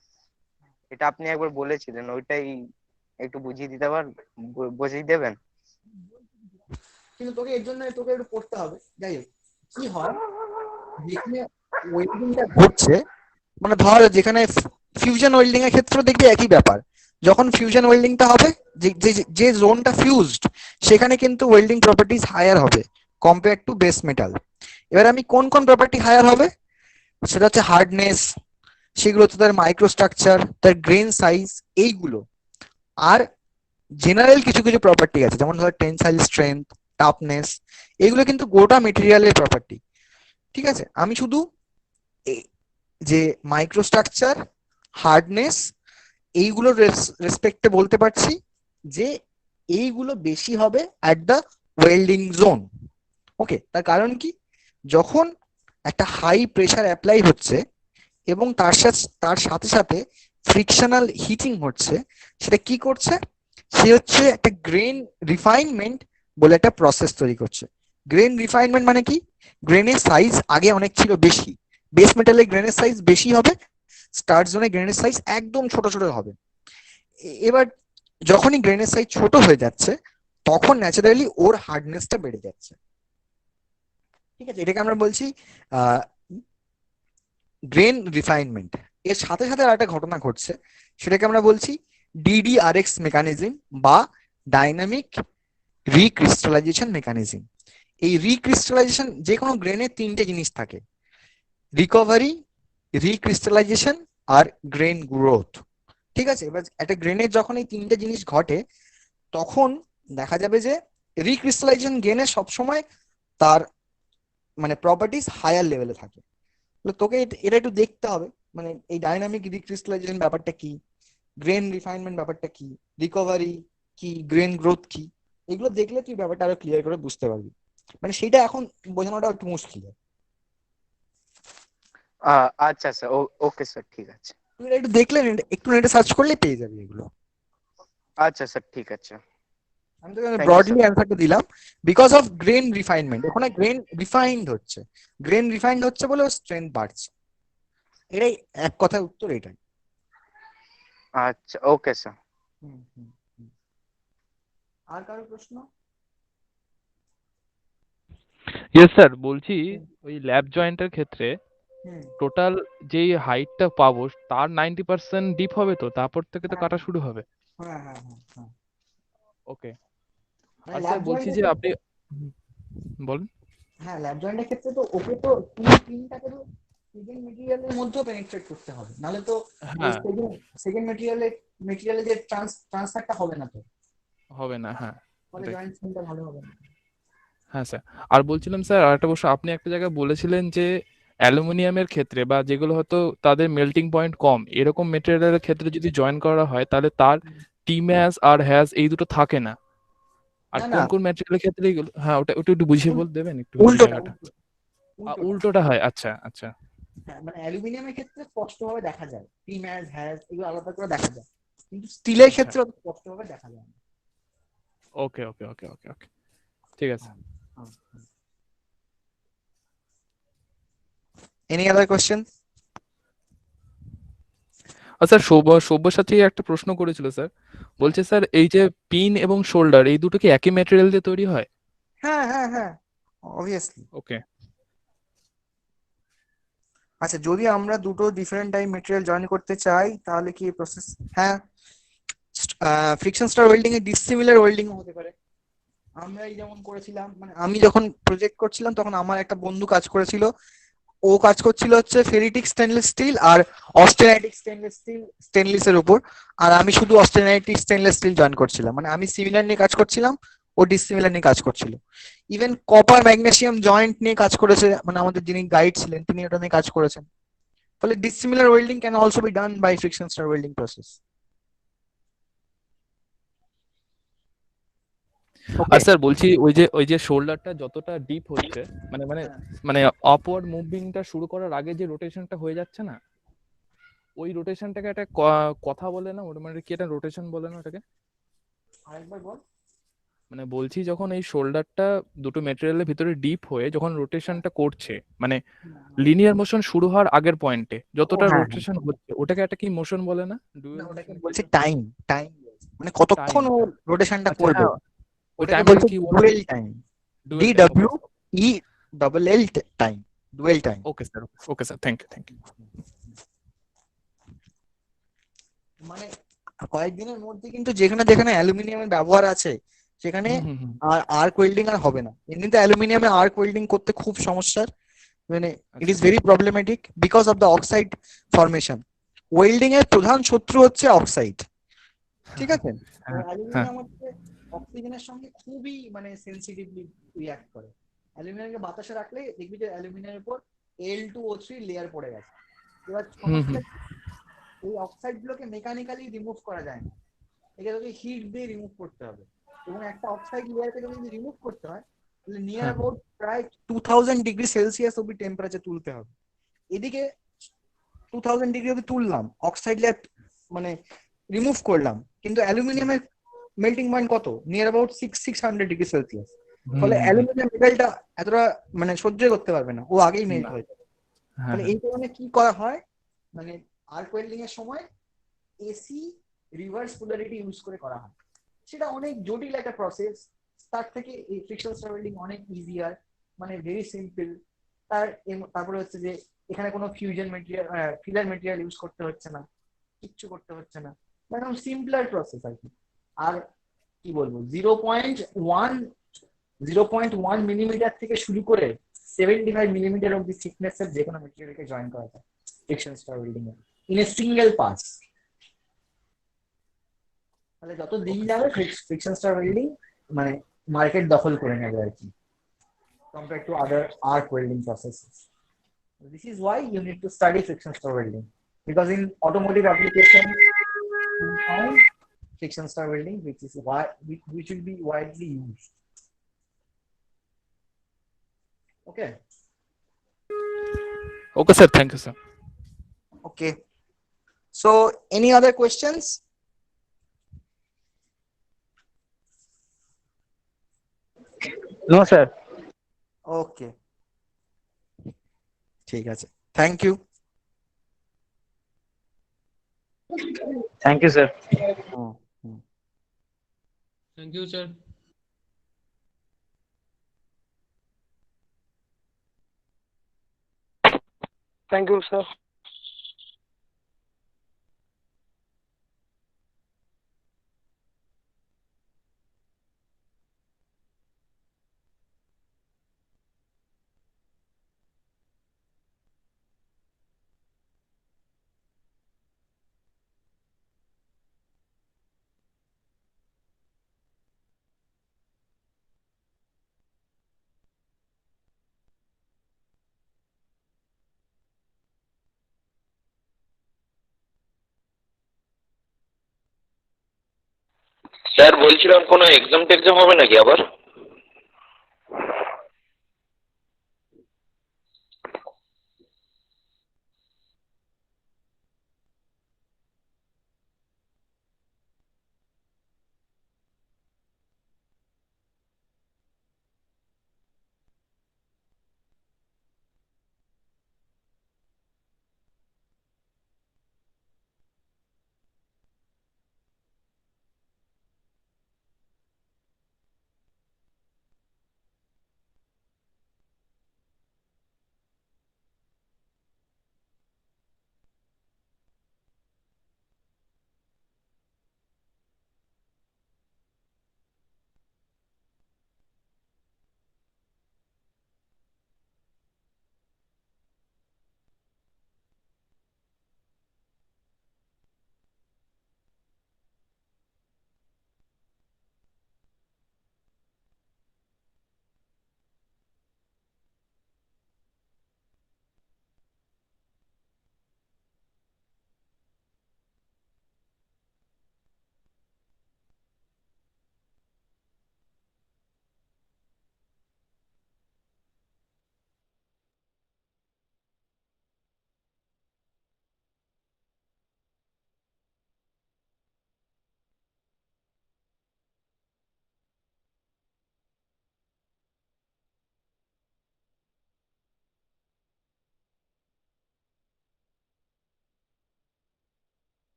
এটা আপনি একবার বলেছিলেন, ওইটাই একটু বুঝিয়ে দেবেন। কিন্তু তোকে এর জন্য তোকে একটু পড়তে হবে। যাই হোক, কি হয় যেখানে ওয়েল্ডিংটা ঘটছে, মানে ধর যেখানে ফিউশন ওয়েল্ডিং এর ক্ষেত্রে দেখবি একই ব্যাপার, যখন ফিউশন ওয়েল্ডিংটা হবে যে জোনটা ফিউজড সেখানে কিন্তু ওয়েল্ডিং প্রপার্টিজ হায়ার হবে কম্পেয়ার টু বেস মেটাল। এবার আমি কোন কোন প্রপার্টি হায়ার হবে সেটা হচ্ছে হার্ডনেস, সেগুলো হচ্ছে তার মাইক্রোস্ট্রাকচার, তার গ্রেন সাইজ, এইগুলো। আর জেনারেল কিছু কিছু প্রপার্টি আছে যেমন ধর টেনসাইল স্ট্রেংথ, টাফনেস, এগুলো কিন্তু গোটা মেটেরিয়ালের প্রপার্টি। ঠিক আছে, আমি শুধু যে মাইক্রোস্ট্রাকচার, হার্ডনেস, এইগুলোর রেসপেক্টে বলতে পারছি যে এইগুলো বেশি হবে অ্যাট দ্য ওয়েল্ডিং জোন। ওকে, তার কারণ কি, যখন একটা হাই প্রেসার অ্যাপ্লাই হচ্ছে এবং তার সাথে সাথে ফ্রিকশনাল হিটিং হচ্ছে, সেটা কি করছে, সে হচ্ছে একটা গ্রেন রিফাইনমেন্ট বলে একটা প্রসেস তৈরি করছে। গ্রেন রিফাইনমেন্ট মানে কি, গ্রেনের সাইজ আগে অনেক ছিল বেশি, বেস মেটালের গ্রেনের সাইজ বেশি হবে, স্টার্ট জোনে গ্রেনের সাইজ একদম ছোট ছোট হবে। এবার যখনই গ্রেনের সাইজ ছোট হয়ে যাচ্ছে তখন ন্যাচারালি ওর হার্ডনেসটা বেড়ে যাচ্ছে। ঠিক আছে, এটাকে আমরা বলছি গ্রেন রিফাইনমেন্ট। এর সাথে সাথে আর একটা ঘটনা ঘটছে, সেটাকে আমরা বলছি ডিডিআরএক্স মেকানিজম বা ডাইনামিক রিক্রিস্টালাইজেশন মেকানিজম। এই রিক্রিস্টালাইজেশন, যে কোনো গ্রেনে তিনটে জিনিস থাকে, রিকভারি, রিক্রিস্টালাইজেশন আর গ্রেন গ্রোথ। ঠিক আছে, এবার একটা গ্রেনের যখন এই তিনটে জিনিস ঘটে তখন দেখা যাবে যে রিক্রিস্টালাইজেশন গ্রেনে সবসময় তার মানে প্রপার্টিস হায়ার লেভেলে থাকে। তোকে এটা একটু দেখতে হবে, মানে এই ডাইনামিক রিক্রিস্টালাইজেশন ব্যাপারটা কি, গ্রেন রিফাইনমেন্ট ব্যাপারটা কি, রিকভারি কি, গ্রেন গ্রোথ কি, এগুলো দেখলে তুই ব্যাপারটা আরো ক্লিয়ার করে বুঝতে পারবি। মানে সেটা এখন বোঝানোটা একটু মুশকিল। আচ্ছা স্যার, ওকে স্যার, ঠিক আছে। তুই একটু দেখলে একটু নেটে সার্চ করলে পেয়ে যাবি এগুলো। আচ্ছা স্যার, ঠিক আছে। আমি তো Thank you, ব্রডলি sir. অ্যান্সারটা দিলাম। বিকজ অফ গ্রেন রিফাইনমেন্ট, ওখানে গ্রেন রিফাইন্ড হচ্ছে, গ্রেন রিফাইন্ড হচ্ছে বলে স্ট্রেংথ বাড়ছে। এটাই এক কথায় উত্তর এটাই। আচ্ছা, ওকে স্যার। আর কারো প্রশ্ন? ইয়েস স্যার, বলছি ওই ল্যাব জয়েন্টের ক্ষেত্রে হুম, টোটাল যেই হাইটটা পাবো তার 90% ডিপ হবে, তো তারপর থেকে তো হ্যাঁ, কাটা শুরু হবে। হ্যাঁ, হ্যাঁ, হ্যাঁ, হ্যাঁ। ওকে। মানে আর ল্যাব স্যার বলছি জয়েন্টের যে ক্ষেত্রে, বলুন। হ্যাঁ ল্যাব জয়েন্টের ক্ষেত্রে তো ওকে তো পিনটাকে তো সেকেন্ড মেটেরিয়ালের মধ্যেও পেনিট্রেট করতে হবে, নাহলে তো ওই হ্যাঁ, সেকেন্ড মেটেরিয়ালে যে ট্রান্সফারটা হবে না, তো হবে না, হ্যাঁ ফলে ওটাই। জয়েন্ট স্কিনটা ভালো হবে না। হ্যাঁ স্যার, আর বলছিলাম স্যার আরেকটা বছর আপনি একটা জায়গায় বলেছিলেন যে অ্যালুমিনিয়ামের ক্ষেত্রে বা যেগুলো হয়তো তাদের মেল্টিং পয়েন্ট কম এরকম মেটেরিয়ালের ক্ষেত্রে যদি জয়েন করা হয় তাহলে তার টি ম্যাজ আর হ্যাজ এই দুটো থাকে না। আর না, না, কোন কোন ম্যাটেরিয়ালের ক্ষেত্রে এগুলো, হ্যাঁ ওটা ওটা একটু বুঝিয়ে বল দেবেন একটু ওই উল্টোটা জায়গাটা। উল্টোটা। উল্টোটা হয়, আচ্ছা আচ্ছা। হ্যাঁ, মানে অ্যালুমিনিয়ামের ক্ষেত্রে স্পষ্টভাবে দেখা যায়, টিম অ্যাজ হ্যাজ এগুলো আলাদা করে দেখা যায়, কিন্তু স্টিলের আচ্ছা, ক্ষেত্রে অত স্পষ্টভাবে দেখা যায় না। ওকে ওকে ওকে ওকে ওকে, ঠিক আছে। Any other question? আচ্ছা, সব্যসাচী একটা প্রশ্ন করেছিল স্যার, বলছে স্যার এই যে পিন এবং শোল্ডার এই দুটো কি একই ম্যাটেরিয়াল দিয়ে তৈরি হয়? হ্যাঁ, হ্যাঁ, হ্যাঁ, অবভিয়াসলি। ওকে। আচ্ছা, যদি আমরা দুটো ডিফারেন্ট টাইপ মেটেরিয়াল জয়েন করতে চাই তাহলে কি প্রসেস? হ্যাঁ, ফ্রিকশন স্টার ওয়েল্ডিং এ ডিসিমিলার ওয়েল্ডিং হতে পারে। আমরা এই যেমন করেছিলাম, মানে আমি যখন প্রজেক্ট করছিলাম তখন আমার একটা বন্ধু কাজ করেছিল, ও কাজ করছিল হচ্ছে ফেরিটিক স্টেনলেস স্টিল আর অস্টেনাইটিক স্টেনলেস এর উপর, আর আমি শুধু অস্টেনাইটিক স্টেনলেস স্টিল জয়েন করছিলাম। মানে আমি সিমিলার নিয়ে কাজ করছিলাম, ও ডিসিমিলার নিয়ে কাজ করছিল। ইভেন কপার ম্যাগনেসিয়াম জয়েন্ট নিয়ে কাজ করেছে, মানে আমাদের যিনি গাইড ছিলেন তিনি ওটা নিয়ে কাজ করেছেন। ফলে dissimilar welding can also be done by friction stir welding process. R Okay. Sir বলছি ওই যে শোল্ডারটা যতটা ডিপ হচ্ছে, মানে মানে মানে আপওয়ার্ড মুভিংটা শুরু করার আগে যে রোটেশনটা হয়ে যাচ্ছে না, ওই রোটেশনটাকে একটা কথা বলে না, ওটা মানে কি একটা রোটেশন বলে না ওটাকে? আরেকবার বল। মানে বলছি যখন এই শোল্ডারটা দুটো মেটেরিয়ালের ভিতরে ডিপ হয়ে যখন রোটেশনটা করছে, মানে লিনিয়ার মোশন শুরু হওয়ার আগের পয়েন্টে যতটা হ্যাঁ, হ্যাঁ, রোটেশন হচ্ছে ওটাকে একটা কি মোশন বলে না? না, ডুয়েল ওটাকে মোশন কি বলছে এটা? টাইম। টাইম মানে কতক্ষণ টাইম। ও রোটেশনটা আচ্ছা, করবে, হ্যাঁ, ওই ওটাকে টাইমটাকে বলছে কি বলে? Dwell time. D dwell time, okay. W E double L time, dwell time. Okay sir, okay sir, thank you thank you. মানে কয়েকদিনের মধ্যে কিন্তু যেখানে যেখানে অ্যালুমিনিয়ামের ব্যবহার আছে সেখানে হুম হুম হুম, আর আর্ক ওয়েল্ডিং আর হবে না। এমনিতে অ্যালুমিনিয়ামে আর্ক ওয়েল্ডিং করতে খুব সমস্যার, মানে ইট আচ্ছা is very problematic because of the oxide formation. Welding এর প্রধান শত্রু হচ্ছে অক্সাইড, ঠিক আছে? হ্যাঁ হ্যাঁ, অ্যালুমিনিয়াম হচ্ছে অক্সিজেনের সঙ্গে খুবই মানে সেন্সিটিভলি রিঅ্যাক্ট করে। অ্যালুমিনিয়ামকে বাতাসে রাখলে দেখবি যে অ্যালুমিনিয়ামের উপর Al2O3 লেয়ার পড়ে গেছে। এবার হুম হুম, সমস্যা, এই অক্সাইড গুলোকে মেকানিক্যালি রিমুভ করা যায় না, একে তোকে হিট দিয়ে রিমুভ করতে হবে। এবং একটা অক্সাইড লেয়ারকে যদি রিমুভ করতে হয় তাহলে নিয়ার হ্যাঁ অ্যাবাউট প্রায় 2000 ডিগ্রি সেলসিয়াস অব্দি টেম্পারেচার তুলতে হবে। এদিকে 2000 ডিগ্রি অব্দি তুললাম, অক্সাইড লেয়ার মানে রিমুভ করলাম, কিন্তু অ্যালুমিনিয়ামের মেল্টিং পয়েন্ট কত? Near about 600 degree Celsius. হুম ফলে হুম হুম, অ্যালুমিনিয়াম মেটালটা এতটা মানে সহ্য করতে পারবে না, ও আগেই মেল্ট না, হয়ে যাবে। হ্যাঁ ফলে হ্যাঁ, এই কারণে কি করা হয়, মানে আর্ক ওয়েল্ডিং এর সময় এসি রিভার্স পোলারিটি ইউজ করে করা হয়। সেটা অনেক জটিল একটা প্রসেস, তার থেকে এই ফ্রিকশন স্টার ওয়েল্ডিং অনেক ইজিয়ার, মানে ভেরি সিম্পল। তারপরে হচ্ছে যে এখানে কোনো fusion material filler material use করতে হচ্ছে না, কিচ্ছু করতে হচ্ছে না, মানে সিম্পলার প্রসেস আর কি। আর কি বলবো, 0.1 থেকে শুরু করে 75 মিলিমিটার অব্দি থিকনেস এর যে কোনো মেটেরিয়ালকে জয়েন করা যায় friction stir welding A in a single pass. তাহলে যত দিন ওকে যাবে ফ্রিকশন স্টার ওয়েল্ডিং মানে মার্কেট দখল করে নেবে আর কি। compared to other arc welding processes. This is why you need to study friction stir welding, because in automotive applications you find friction stir welding, which will be widely used. Okay. Okay sir, thank you sir. Okay. So any other questions? No sir. Okay. ঠিক আছে। Thank you. Thank you sir. Thank you sir. Thank you sir. Sir বলছিলাম কোনো exam টেক্সাম হবে নাকি আবার?